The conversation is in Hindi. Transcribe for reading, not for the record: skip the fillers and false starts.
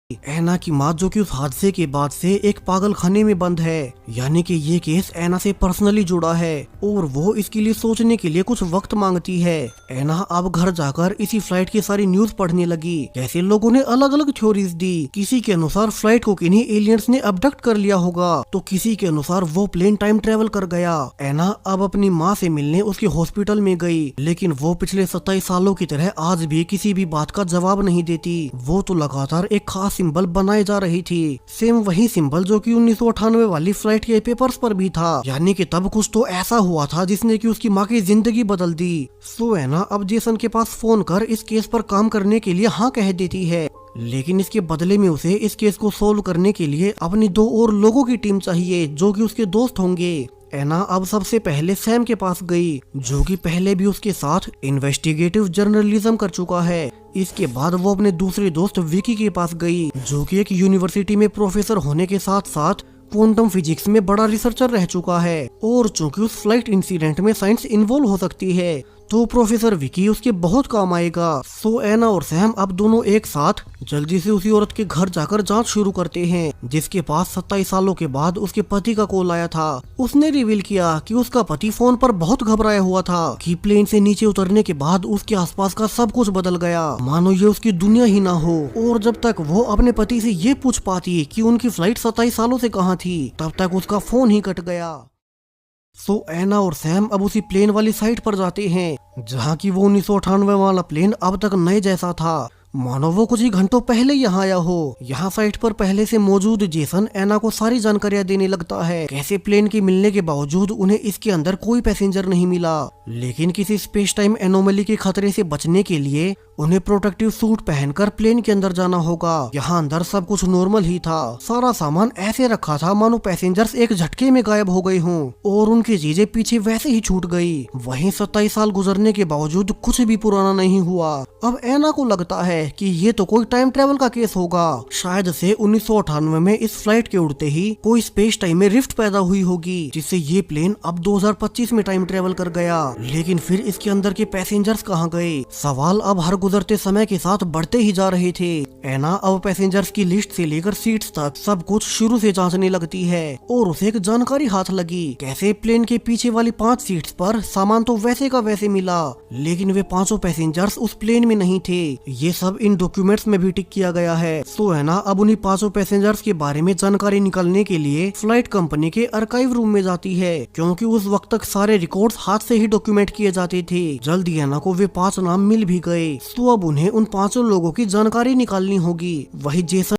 ऐना की माँ जो कि उस हादसे के बाद से एक पागल खाने में बंद है, यानी कि ये केस ऐना से पर्सनली जुड़ा है और वो इसके लिए सोचने के लिए कुछ वक्त मांगती है। ऐना अब घर जाकर इसी फ्लाइट की सारी न्यूज पढ़ने लगी। कैसे लोगों ने अलग अलग थ्योरीज दी। किसी के अनुसार फ्लाइट को किन्हीं एलियंस ने अबडक्ट कर लिया होगा, तो किसी के अनुसार वो प्लेन टाइम ट्रेवल कर गया। ऐना अब अपनी माँ से मिलने उसके हॉस्पिटल में गई, लेकिन वो पिछले 27 सालों की तरह आज भी किसी भी बात का जवाब नहीं देती। वो तो लगातार एक खास सिंबल बनाए जा रही थी, सेम वही सिंबल जो कि 1998 वाली फ्लाइट के पेपर्स पर भी था। यानी कि तब कुछ तो ऐसा हुआ था जिसने कि उसकी माँ की जिंदगी बदल दी। सो ऐना अब जेसन के पास फोन कर इस केस पर काम करने के लिए हाँ कह देती है, लेकिन इसके बदले में उसे इस केस को सोल्व करने के लिए अपनी 2 और लोगों की टीम चाहिए जो कि उसके दोस्त होंगे। ऐना अब सबसे पहले सैम के पास गई, जो कि पहले भी उसके साथ इन्वेस्टिगेटिव जर्नलिज्म कर चुका है। इसके बाद वो अपने दूसरे दोस्त विकी के पास गई, जो कि एक यूनिवर्सिटी में प्रोफेसर होने के साथ साथ क्वांटम फिजिक्स में बड़ा रिसर्चर रह चुका है। और चूंकि उस फ्लाइट इंसिडेंट में साइंस इन्वॉल्व हो सकती है, तो प्रोफेसर विकी उसके बहुत काम आएगा। सो ऐना और सैम अब दोनों एक साथ जल्दी से उसी औरत के घर जाकर जांच शुरू करते हैं, जिसके पास 27 सालों के बाद उसके पति का कॉल आया था। उसने रिवील किया कि उसका पति फोन पर बहुत घबराया हुआ था कि प्लेन से नीचे उतरने के बाद उसके आसपास का सब कुछ बदल गया, मानो ये उसकी दुनिया ही ना हो। और जब तक वो अपने पति से ये पूछ पाती कि उनकी फ्लाइट 27 सालों से कहाँ थी, तब तक उसका फोन ही कट गया। सो ऐना और सैम अब उसी प्लेन वाली साइट पर जाते हैं, जहाँ की वो 1998 वाला प्लेन अब तक नए जैसा था, मानो वो कुछ ही घंटों पहले यहाँ आया हो। यहाँ साइट पर पहले से मौजूद जेसन ऐना को सारी जानकारियाँ देने लगता है। कैसे प्लेन के मिलने के बावजूद उन्हें इसके अंदर कोई पैसेंजर नहीं मिला, लेकिन किसी स्पेस टाइम एनोमली के खतरे से बचने के लिए उन्हें प्रोटेक्टिव सूट पहनकर प्लेन के अंदर जाना होगा। यहाँ अंदर सब कुछ नॉर्मल ही था, सारा सामान ऐसे रखा था मानो पैसेंजर्स एक झटके में गायब हो गए हों और उनकी चीजें पीछे वैसे ही छूट गई। वहीं 27 साल गुजरने के बावजूद कुछ भी पुराना नहीं हुआ। अब ऐना को लगता है कि ये तो कोई टाइम ट्रेवल का केस होगा। शायद से 1998 में इस फ्लाइट के उड़ते ही कोई स्पेस टाइम में रिफ्ट पैदा हुई होगी, जिससे ये प्लेन अब 2025 में टाइम ट्रेवल कर गया। लेकिन फिर इसके अंदर के पैसेंजर्स कहाँ गए? सवाल अब हर गुजरते समय के साथ बढ़ते ही जा रहे थे। ऐना अब पैसेंजर्स की लिस्ट से लेकर सीट्स तक सब कुछ शुरू से जांचने लगती है और उसे एक जानकारी हाथ लगी। कैसे प्लेन के पीछे वाली 5 सीट्स पर सामान तो वैसे का वैसे मिला, लेकिन वे 5 पैसेंजर्स उस प्लेन में नहीं थे। ये सब इन डॉक्यूमेंट्स में भी टिक किया गया है। सो ऐना अब उन्हीं 5 पैसेंजर्स के बारे में जानकारी निकालने के लिए फ्लाइट कंपनी के आर्काइव रूम में जाती है, क्योंकि उस वक्त तक सारे रिकॉर्ड्स हाथ से ही डॉक्यूमेंट किए जाते थे। जल्दी ऐना को वे 5 नाम मिल भी गए। तो अब उन्हें उन 5 लोगों की जानकारी निकालनी होगी। वही जेसन